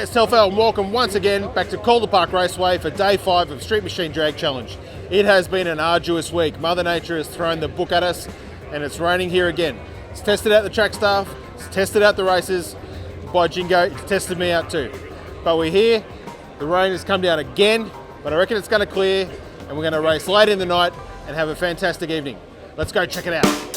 G'day, it's Telfel and welcome once again back to Calder Park Raceway for day 5 of Street Machine Drag Challenge. It has been an arduous week. Mother Nature has thrown the book at us and it's raining here again. It's tested out the track staff, it's tested out the races. By Jingo, it's tested me out too. But we're here, the rain has come down again, but I reckon it's going to clear and we're going to race late in the night and have a fantastic evening. Let's go check it out.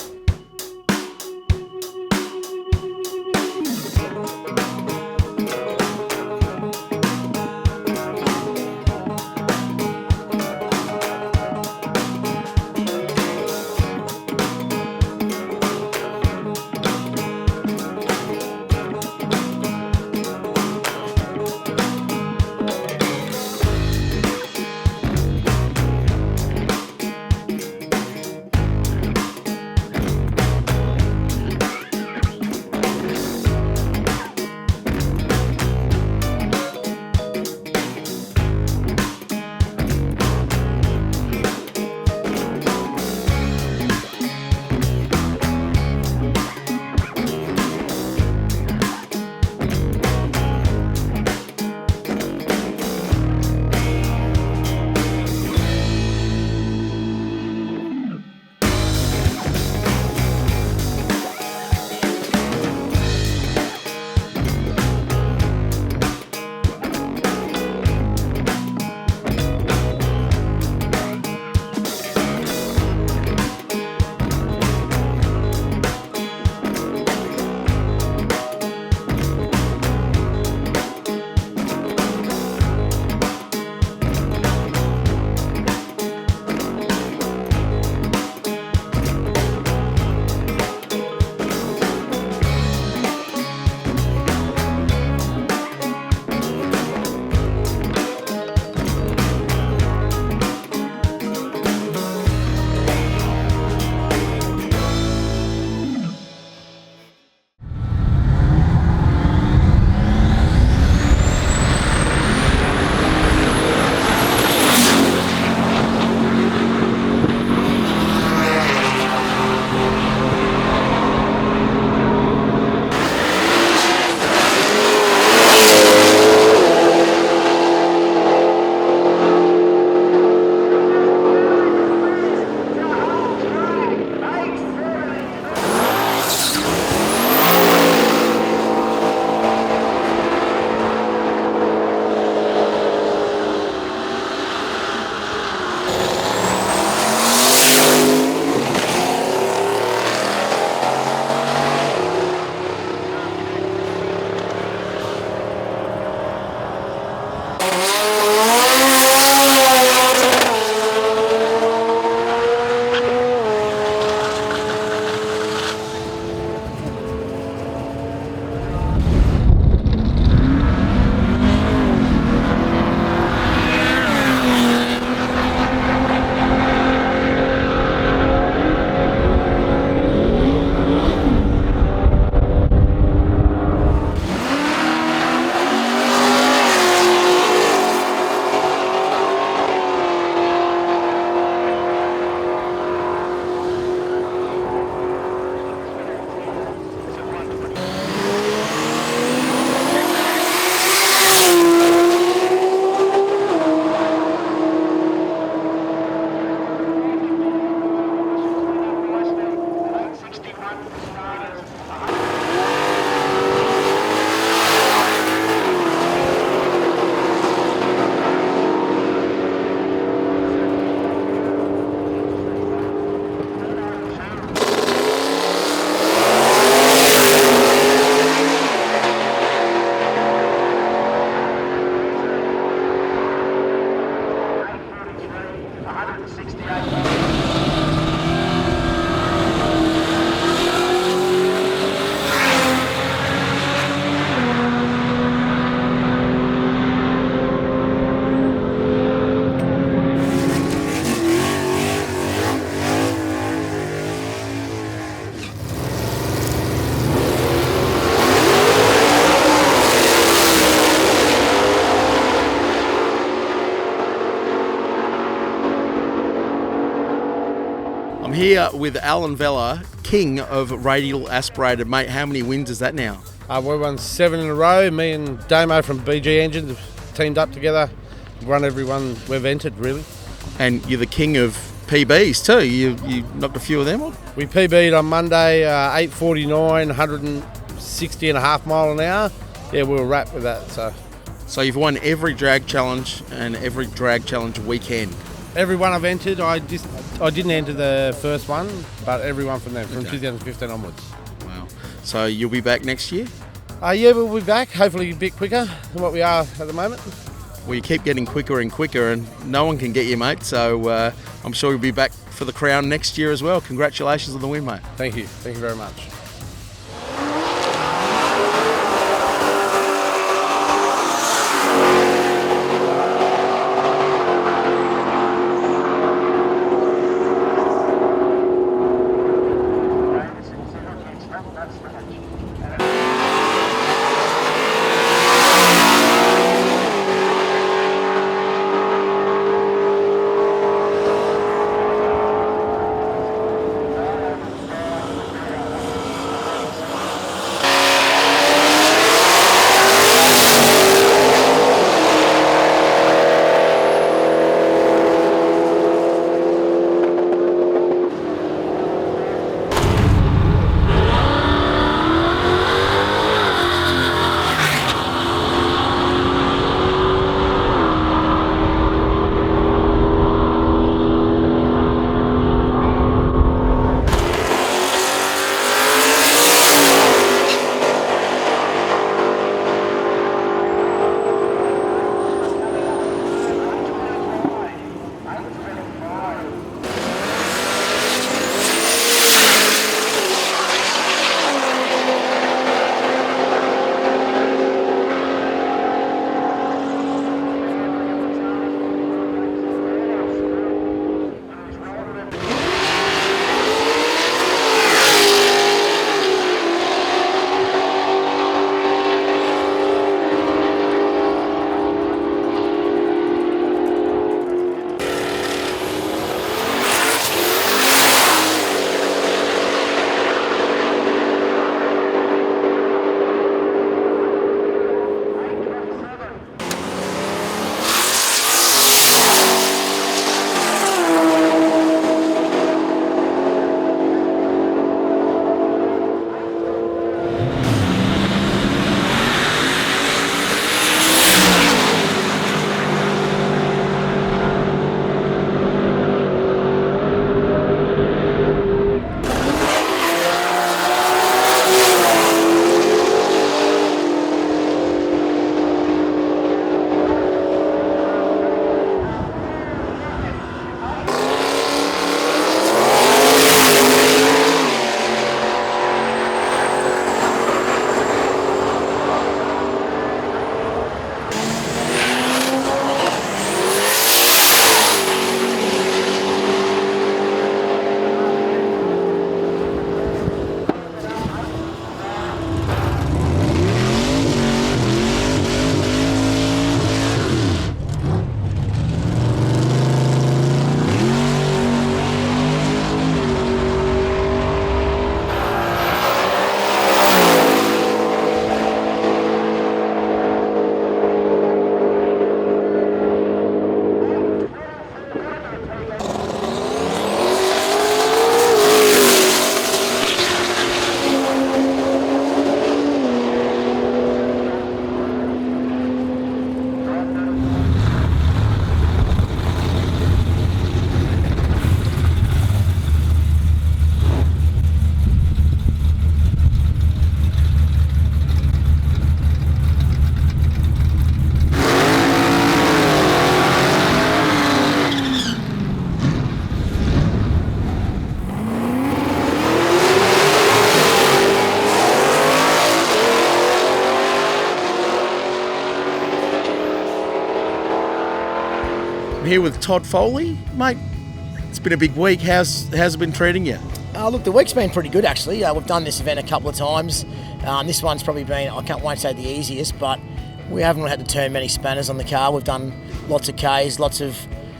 here with Alan Vella, king of Radial aspirated. Mate, how many wins is that now? We won 7 in a row. Me and Damo from BG Engines have teamed up together, run everyone we've entered, really. And you're the king of PBs too. You knocked a few of them on? We PB'd on Monday, 8:49, 160 and a half mile an hour. Yeah, we were wrapped with that. So you've won every drag challenge and every drag challenge weekend. Every one I've entered, I didn't enter the first one, but every one from them, from 2015 onwards. Wow. So you'll be back next year? Yeah, we'll be back, hopefully a bit quicker than what we are at the moment. Well, you keep getting quicker and quicker, and no one can get you, mate. So I'm sure you'll be back for the crown next year as well. Congratulations on the win, mate. Thank you very much. I'm here with Todd Foley. Mate, it's been a big week. How's it been treating you? Look, the week's been pretty good actually. We've done this event a couple of times. This one's probably been, I won't say the easiest, but we haven't had to turn many spanners on the car. We've done lots of Ks, lots of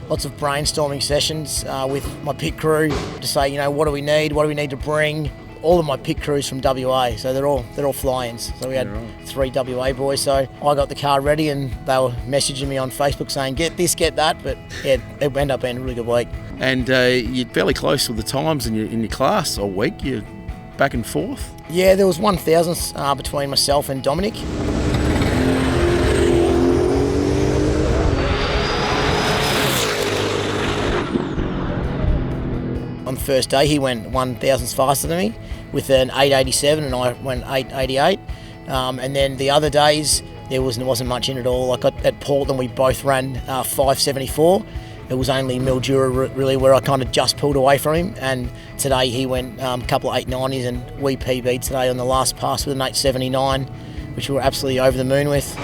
brainstorming sessions with my pit crew to say, what do we need to bring. all of my pit crews from WA, so they're all fly-ins. So we had 3 WA boys. So I got the car ready, and they were messaging me on Facebook saying, "Get this, get that." But yeah, it ended up being a really good week. And you're fairly close with the times in your class all week. You're back and forth. Yeah, there was 1,000th between myself and Dominic. On the first day, he went 1,000ths faster than me with an 887, and I went 888. And then the other days, there wasn't much in at all. Like at Portland, we both ran 574. It was only Mildura really where I kind of just pulled away from him. And today he went a couple of 890s, and we PB'd today on the last pass with an 879, which we were absolutely over the moon with.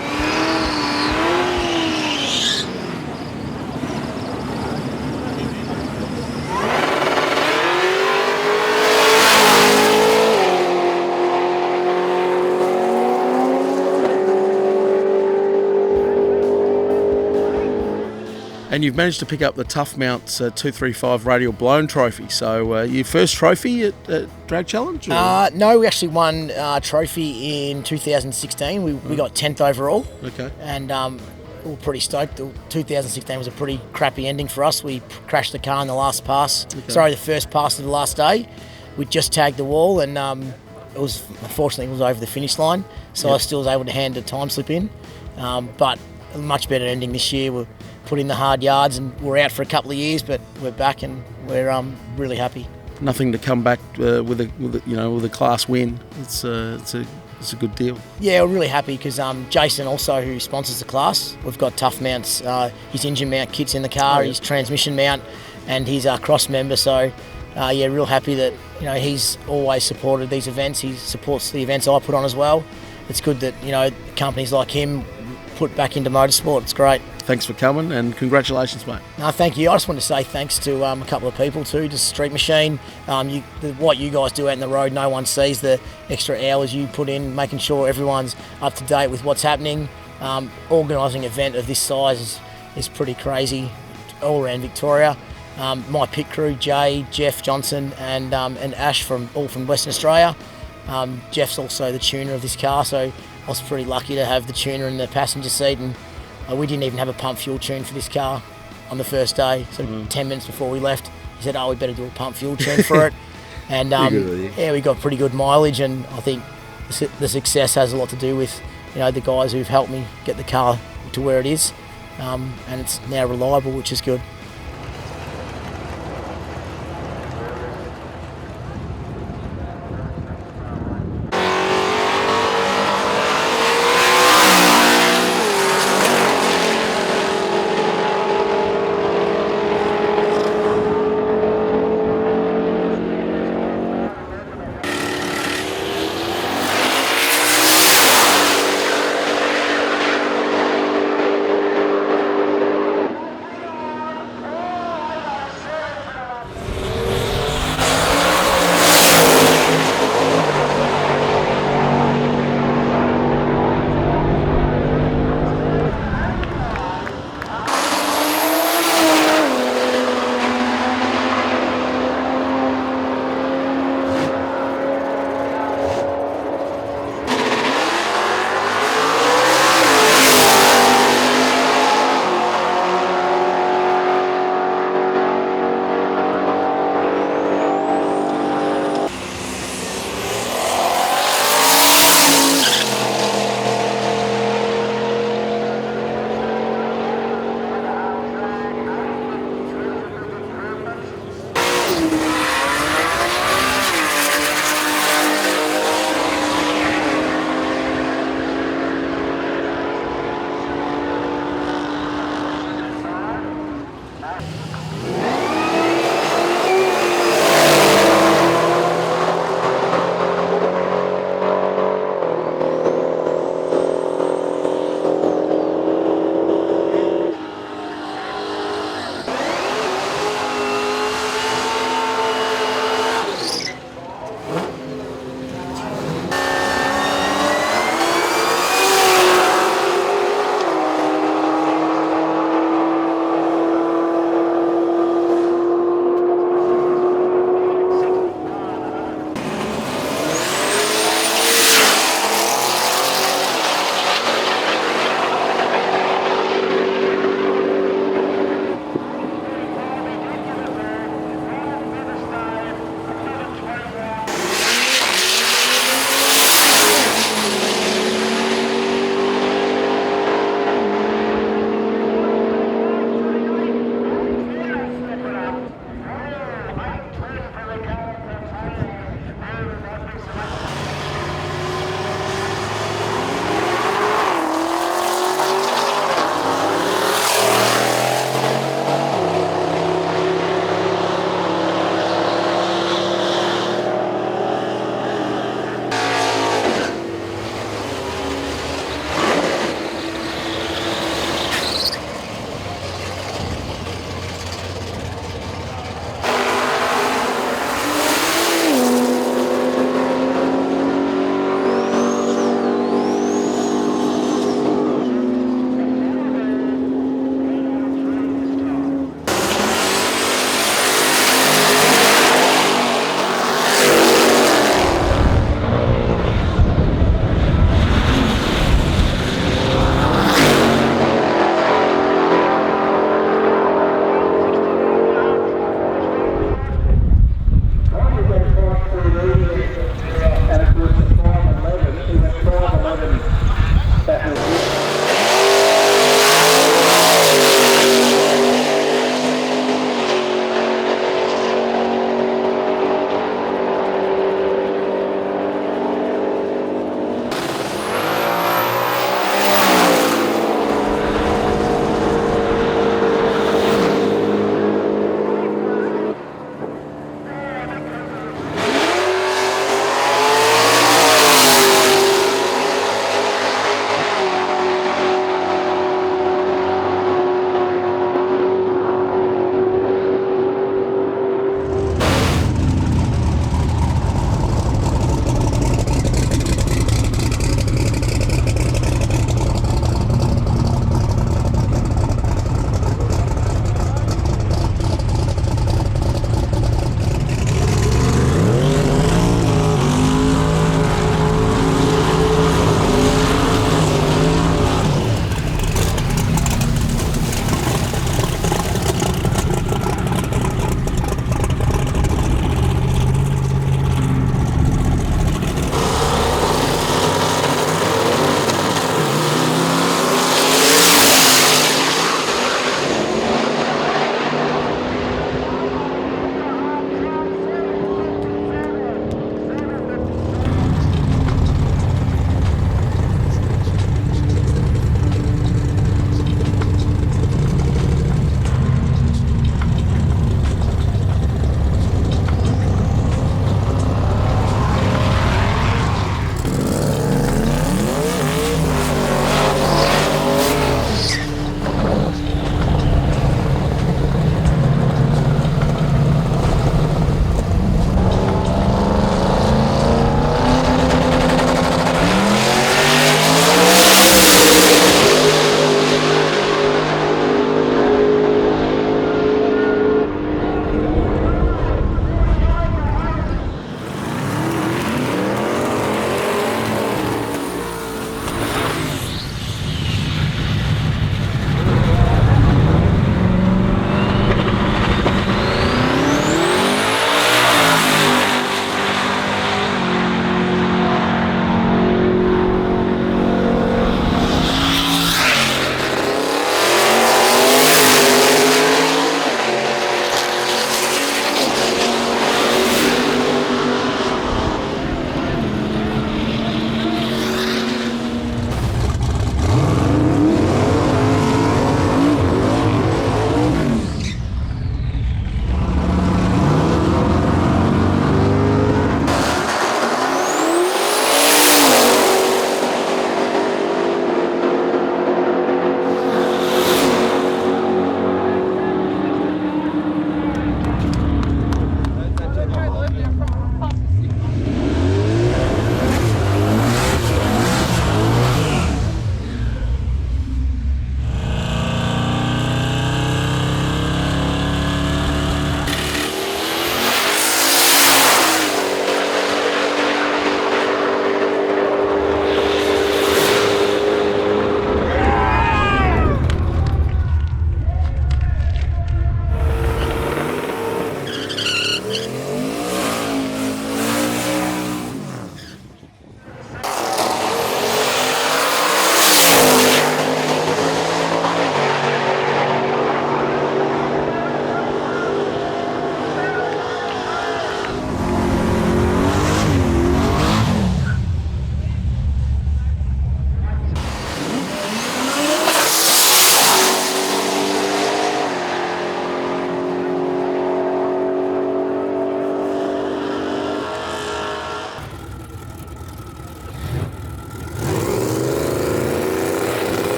And you've managed to pick up the Tough Mounts 235 Radial Blown Trophy. So your first trophy at Drag Challenge? No, we actually won a trophy in 2016. We got 10th overall. Okay. And we were pretty stoked. 2016 was a pretty crappy ending for us. We crashed the car in the last pass. Okay. Sorry, the first pass of the last day. We just tagged the wall, and unfortunately it was over the finish line. So I still was able to hand a time slip in. But a much better ending this year. We're put in the hard yards, and we're out for a couple of years, but we're back, and we're really happy. Nothing to come back with a class win. It's a good deal. Yeah, we're really happy because Jason also, who sponsors the class, we've got Tough Mounts, his engine mount kit's in the car, his transmission mount, and he's our cross member. So real happy that he's always supported these events. He supports the events I put on as well. It's good that companies like him put back into motorsport. It's great. Thanks for coming, and congratulations, mate. No, thank you. I just want to say thanks to a couple of people too, just Street Machine. What you guys do out in the road, no one sees the extra hours you put in, making sure everyone's up to date with what's happening. Organising an event of this size is pretty crazy all around Victoria. My pit crew, Jay, Jeff Johnson, and Ash from Western Australia. Jeff's also the tuner of this car, so I was pretty lucky to have the tuner in the passenger seat, and we didn't even have a pump fuel tune for this car on the first day. So 10 minutes before we left, he said, we better do a pump fuel tune for it. And we got pretty good mileage, and I think the success has a lot to do with the guys who've helped me get the car to where it is, and it's now reliable, which is good.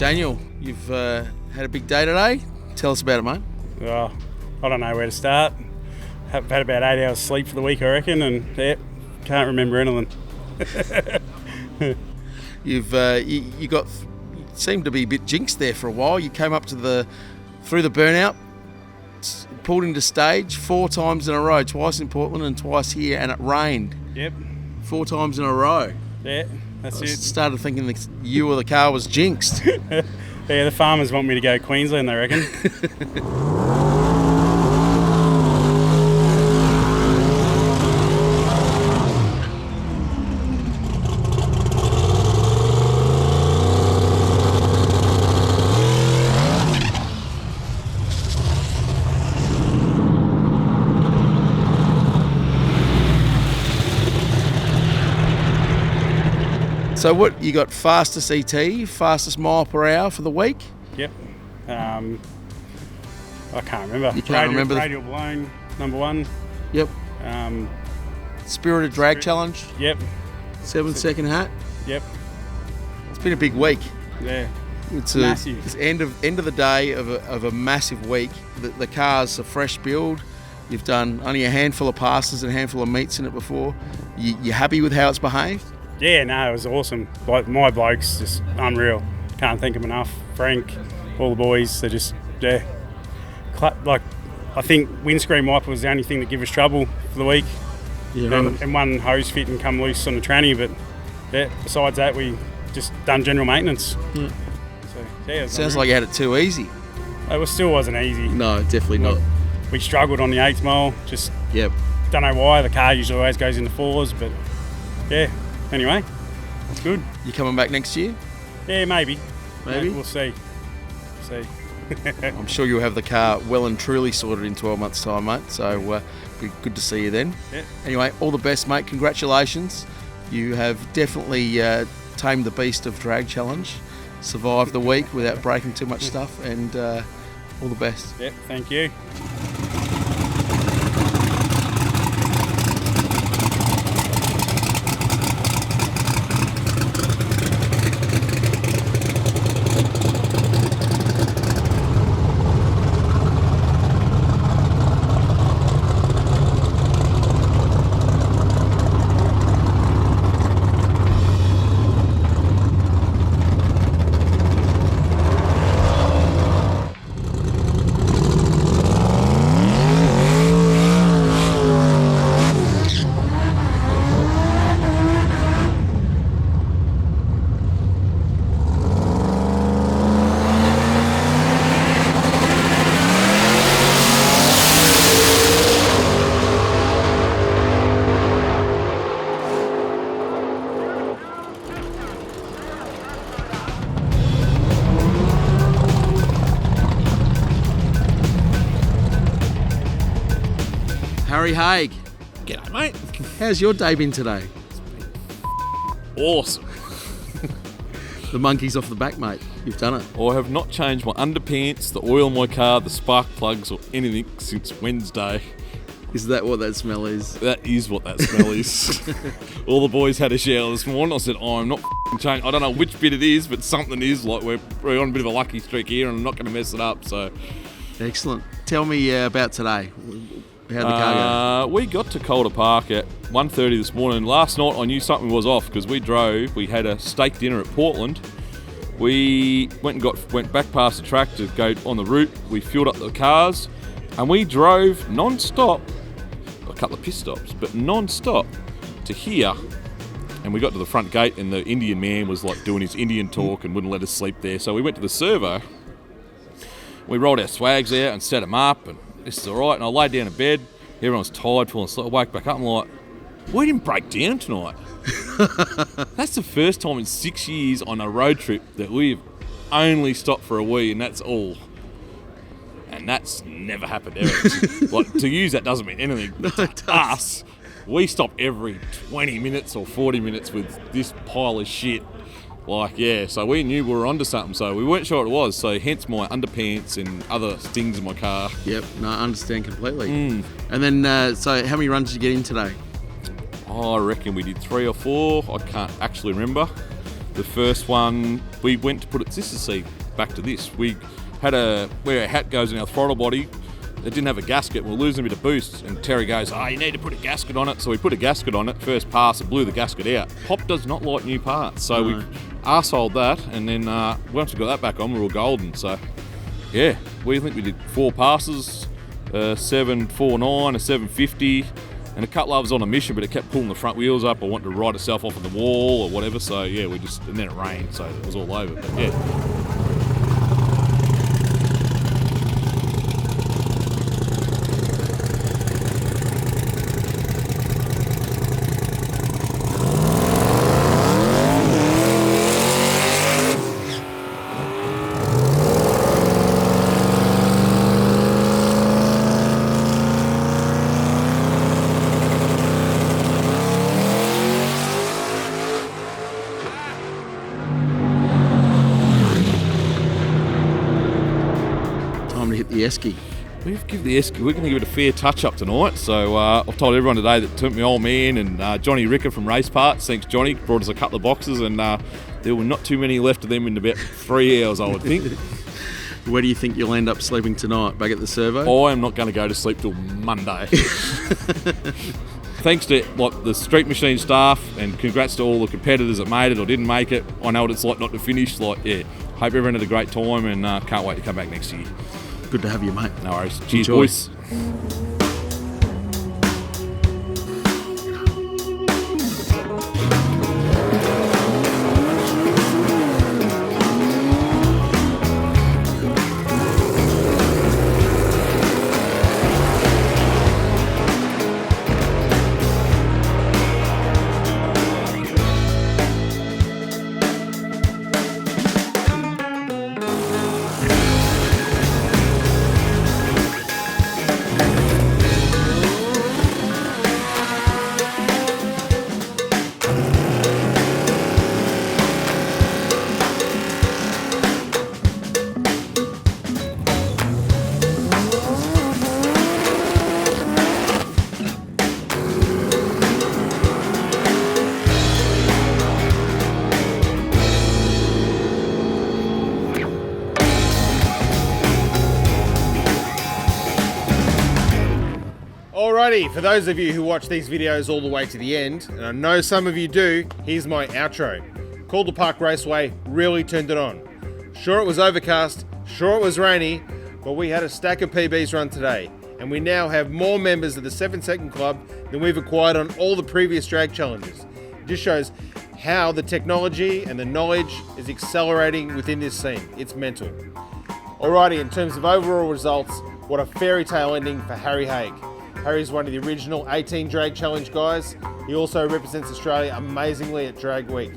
Daniel, you've had a big day today. Tell us about it, mate. Well, I don't know where to start. I've had about 8 hours sleep for the week, I reckon, and can't remember anything. You seemed to be a bit jinxed there for a while. You came up through the burnout, pulled into stage 4 times in a row, twice in Portland and twice here, and it rained. Yep. 4 times in a row. Yeah, that's it. Started thinking that you or the car was jinxed. Yeah, the farmers want me to go Queensland, they reckon. So what, you got fastest ET, fastest mile per hour for the week? Yep. I can't remember. You can't remember? Radial blown, number 1. Yep. Spirited drag challenge, Yep. 7-second hat. Yep. It's been a big week. Yeah. It's Massive. end of the day of a massive week. The car's a fresh build. You've done only a handful of passes and a handful of meets in it before. You happy with how it's behaved? Yeah, no, it was awesome. Like, my bloke's just unreal. Can't thank them enough. Frank, all the boys, they're just, yeah. Like, I think windscreen wiper was the only thing that gave us trouble for the week. Yeah. And one hose fit and come loose on the tranny, but yeah, besides that, we just done general maintenance. Yeah. So, yeah, it was Sounds unreal. like you had it too easy. It still wasn't easy. No, definitely not. We struggled on the 8th mile, just Yep. don't know why. The car usually always goes into 4s, but yeah. Anyway, it's good. You coming back next year? Yeah, maybe. Maybe? We'll see. I'm sure you'll have the car well and truly sorted in 12 months' time, mate. So be good to see you then. Yeah. Anyway, all the best, mate. Congratulations. You have definitely tamed the beast of drag challenge, survived the week without breaking too much stuff, and all the best. Yep, thank you. Harry Hague, G'day, mate. how's your day been today? Awesome. The monkey's off the back, mate. You've done it. I have not changed my underpants, the oil in my car, the spark plugs, or anything since Wednesday. Is that what that smell is? That is what that smell is. All the boys had a shower this morning. I said, I'm not changing. I don't know which bit it is, but something is. Like, we're on a bit of a lucky streak here, and I'm not going to mess it up. So, Excellent. Tell me about today. How'd the car go? we got to Calder Park at 1:30 this morning. Last night I knew something was off because we had a steak dinner at Portland. We went back past the track to go on the route. We filled up the cars and we drove non-stop, a couple of pit stops, but non-stop to here. And we got to the front gate and the Indian man was like doing his Indian talk and wouldn't let us sleep there. So we went to the servo. We rolled our swags out and set them up, and this is all right. And I laid down in bed. Everyone was tired, falling asleep. I woke back up and I'm like, we didn't break down tonight. That's the first time in 6 years on a road trip that we've only stopped for a wee, and that's all. And that's never happened ever. Like, to use that doesn't mean anything. No, To it does. us, we stop every 20 minutes or 40 minutes with this pile of shit. Like, yeah, so we knew we were onto something, so we weren't sure what it was, so hence my underpants and other things in my car. Yep, no, I understand completely. And then, so how many runs did you get in today? I reckon we did 3 or 4. I can't actually remember. The first one, we went to put it, this is, see, back to this. We had where a hat goes in our throttle body, it didn't have a gasket, we were losing a bit of boost, and Terry goes, you need to put a gasket on it. So we put a gasket on it, first pass, it blew the gasket out. Pop does not like new parts, so we arseholed that, and then once we got that back on, we were golden. So yeah, we think we did 4 passes, 749, a 750, and a couple others on a mission, but it kept pulling the front wheels up or wanted to ride itself off of the wall or whatever. So yeah, and then it rained, so it was all over. But yeah. The Esky. We're going to give it a fair touch-up tonight. So I've told everyone today that took my old man and Johnny Ricker from Race Parts. Thanks, Johnny. Brought us a couple of boxes, and there were not too many left of them in about 3 hours, I would think. Where do you think you'll end up sleeping tonight? Back at the servo? I am not going to go to sleep till Monday. Thanks to the Street Machine staff, and congrats to all the competitors that made it or didn't make it. I know what it's like not to finish. Hope everyone had a great time, and can't wait to come back next year. Good to have you, mate. No worries. Cheers, Enjoy. Boys. Alrighty, for those of you who watch these videos all the way to the end, and I know some of you do, here's my outro. Calder Park Raceway really turned it on. Sure, it was overcast, sure it was rainy, but we had a stack of PBs run today, and we now have more members of the 7 Second Club than we've acquired on all the previous drag challenges. It just shows how the technology and the knowledge is accelerating within this scene. It's mental. Alrighty, in terms of overall results, what a fairy tale ending for Harry Hague. Harry's one of the original 18 Drag Challenge guys. He also represents Australia amazingly at Drag Week.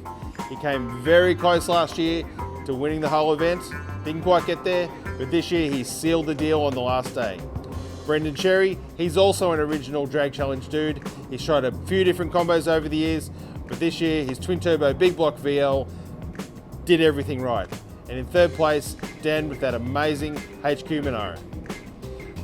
He came very close last year to winning the whole event. Didn't quite get there, but this year he sealed the deal on the last day. Brendan Cherry, he's also an original Drag Challenge dude. He's tried a few different combos over the years, but this year his twin turbo big block VL did everything right. And in third place, Dan with that amazing HQ Monaro.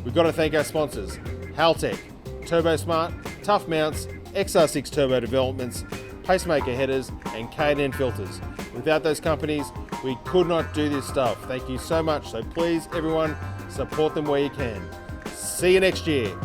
We've got to thank our sponsors, Haltech, Turbo Smart, Tough Mounts, XR6 Turbo Developments, Pacemaker Headers, and K&N Filters. Without those companies, we could not do this stuff. Thank you so much. So please, everyone, support them where you can. See you next year.